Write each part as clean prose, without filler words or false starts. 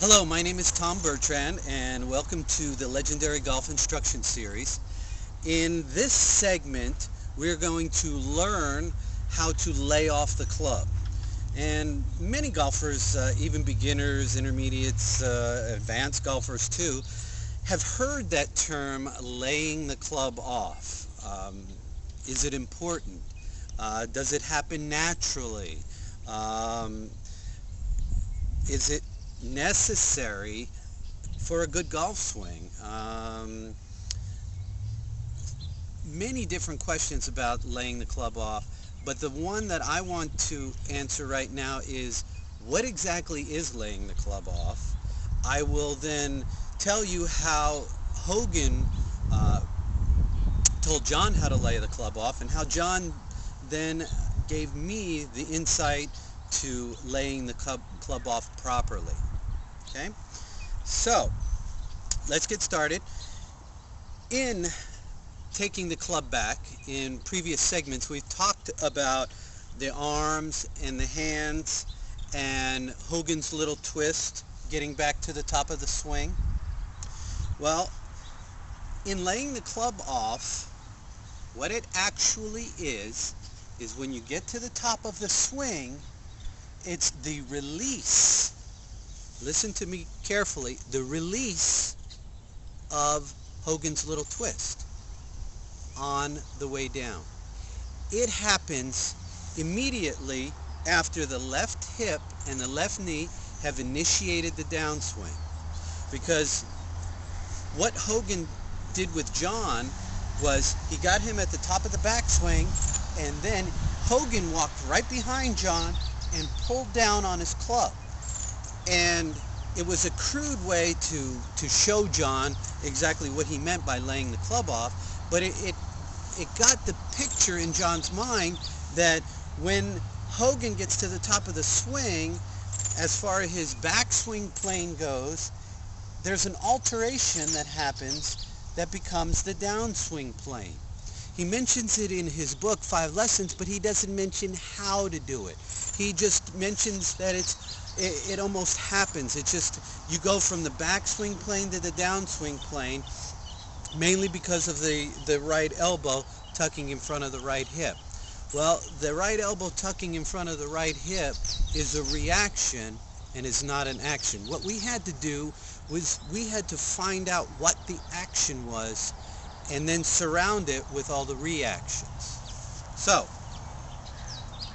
Hello, my name is Tom Bertrand and welcome to the Legendary Golf Instruction Series. In this segment, we're going to learn how to lay off the club. And many golfers, even beginners, intermediates, advanced golfers too, have heard that term, laying the club off. Is it important? Does it happen naturally? Is it necessary for a good golf swing? Many different questions about laying the club off, but the one that I want to answer right now is, what exactly is laying the club off? I will then tell you how Hogan told John how to lay the club off, and how John then gave me the insight to laying the club off properly. Okay, so let's get started. In taking the club back, in previous segments we've talked about the arms and the hands and Hogan's little twist, getting back to the top of the swing. Well, in laying the club off, what it actually is when you get to the top of the swing, it's the release. Listen to me carefully. The release of Hogan's little twist on the way down. It happens immediately after the left hip and the left knee have initiated the downswing. Because what Hogan did with John was he got him at the top of the backswing, and then Hogan walked right behind John and pulled down on his club. And it was a crude way to show John exactly what he meant by laying the club off, but it got the picture in John's mind that when Hogan gets to the top of the swing, as far as his backswing plane goes, there's an alteration that happens that becomes the downswing plane. He mentions it in his book, 5 Lessons, but he doesn't mention how to do it. He just mentions that it almost happens. It's just, you go from the backswing plane to the downswing plane, mainly because of the right elbow tucking in front of the right hip. Well, the right elbow tucking in front of the right hip is a reaction and is not an action. What we had to do was we had to find out what the action was and then surround it with all the reactions. So,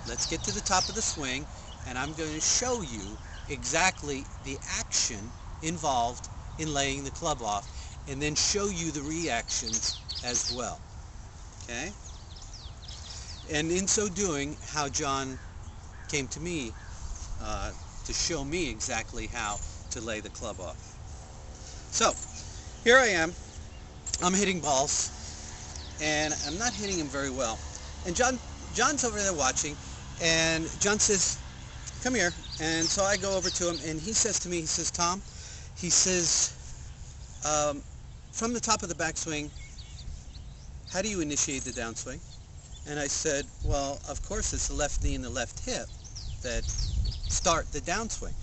let's get to the top of the swing, and I'm going to show you exactly the action involved in laying the club off, and then show you the reactions as well. Okay? And in so doing, how John came to me to show me exactly how to lay the club off. So, here I am. I'm hitting balls, and I'm not hitting them very well. And John's over there watching, and John says, "Come here." And so I go over to him, and he says to me, he says, "Tom," he says, "from the top of the backswing, how do you initiate the downswing?" And I said, "Well, of course, it's the left knee and the left hip that start the downswing."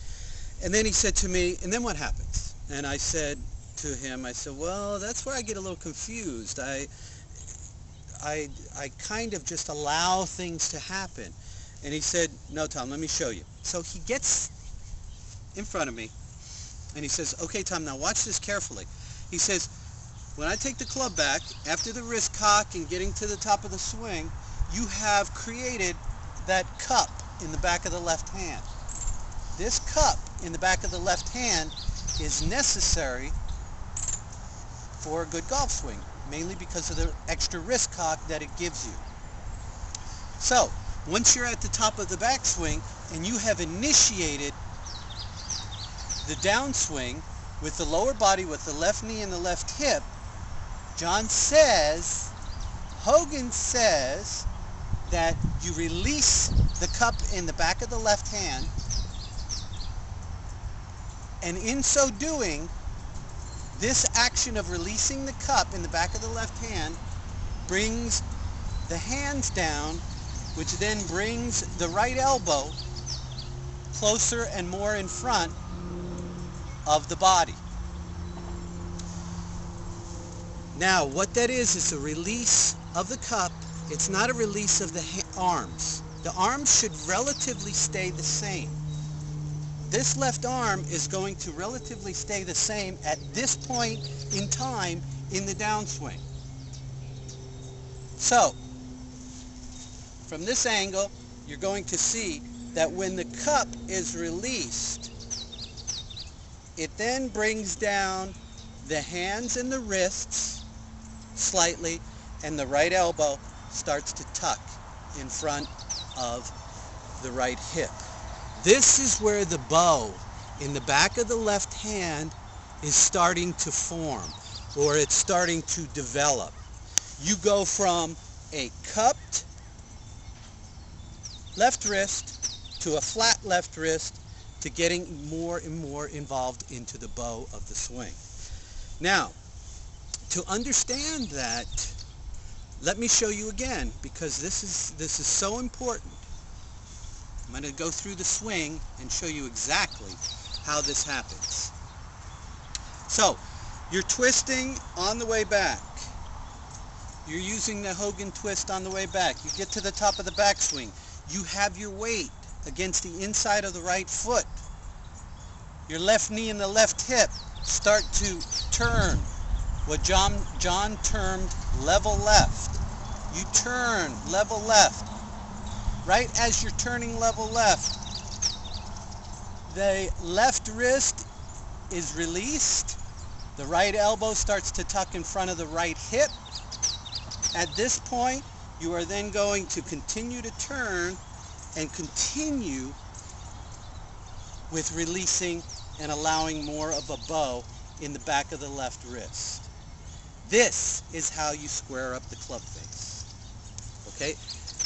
And then he said to me, "And then what happens?" And I said to him, I said, "Well, that's where I get a little confused. I kind of just allow things to happen." And he said, "No, Tom, let me show you." So he gets in front of me, and he says, "Okay, Tom, now watch this carefully." He says, "When I take the club back, after the wrist cock and getting to the top of the swing, you have created that cup in the back of the left hand. This cup in the back of the left hand is necessary for a good golf swing, mainly because of the extra wrist cock that it gives you. So, once you're at the top of the backswing and you have initiated the downswing with the lower body, with the left knee and the left hip, John says, Hogan says, that you release the cup in the back of the left hand, and in so doing, this action of releasing the cup in the back of the left hand brings the hands down, which then brings the right elbow closer and more in front of the body. Now, what that is a release of the cup. It's not a release of the arms. The arms should relatively stay the same. This left arm is going to relatively stay the same at this point in time in the downswing. So, from this angle, you're going to see that when the cup is released, it then brings down the hands and the wrists slightly, and the right elbow starts to tuck in front of the right hip. This is where the bow in the back of the left hand is starting to form, or it's starting to develop. You go from a cupped left wrist to a flat left wrist to getting more and more involved into the bow of the swing. Now, to understand that, let me show you again, because this is so important. I'm going to go through the swing and show you exactly how this happens. So, you're twisting on the way back. You're using the Hogan twist on the way back. You get to the top of the backswing. You have your weight against the inside of the right foot. Your left knee and the left hip start to turn, what John termed level left. You turn level left. Right as you're turning level left, the left wrist is released. The right elbow starts to tuck in front of the right hip. At this point, you are then going to continue to turn and continue with releasing and allowing more of a bow in the back of the left wrist. This is how you square up the club face. Okay?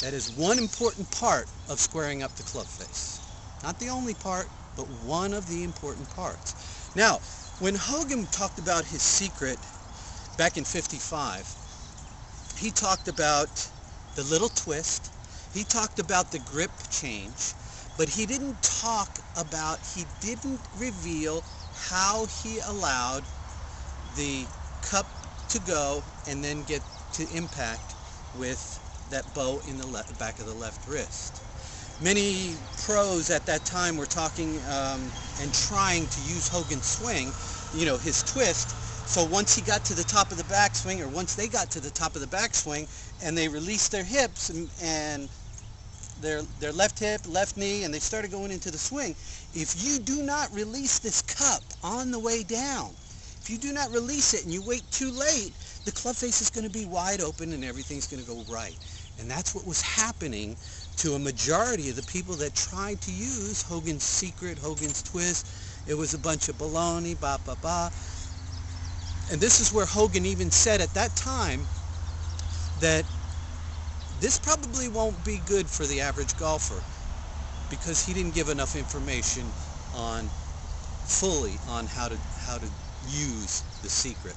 That is one important part of squaring up the club face. Not the only part, but one of the important parts. Now, when Hogan talked about his secret back in '55, he talked about the little twist, he talked about the grip change, but he didn't reveal how he allowed the cup to go and then get to impact with that bow in the back of the left wrist. Many pros at that time were talking and trying to use Hogan's swing, his twist. So once he got to the top of the backswing, or once they got to the top of the backswing, and they released their hips and their left hip, left knee, and they started going into the swing. If you do not release this cup on the way down, if you do not release it and you wait too late, the club face is going to be wide open and everything's going to go right. And that's what was happening to a majority of the people that tried to use Hogan's secret, Hogan's twist. It was a bunch of baloney, ba ba ba. And this is where Hogan even said at that time that this probably won't be good for the average golfer, because he didn't give enough information fully on how to use the secret.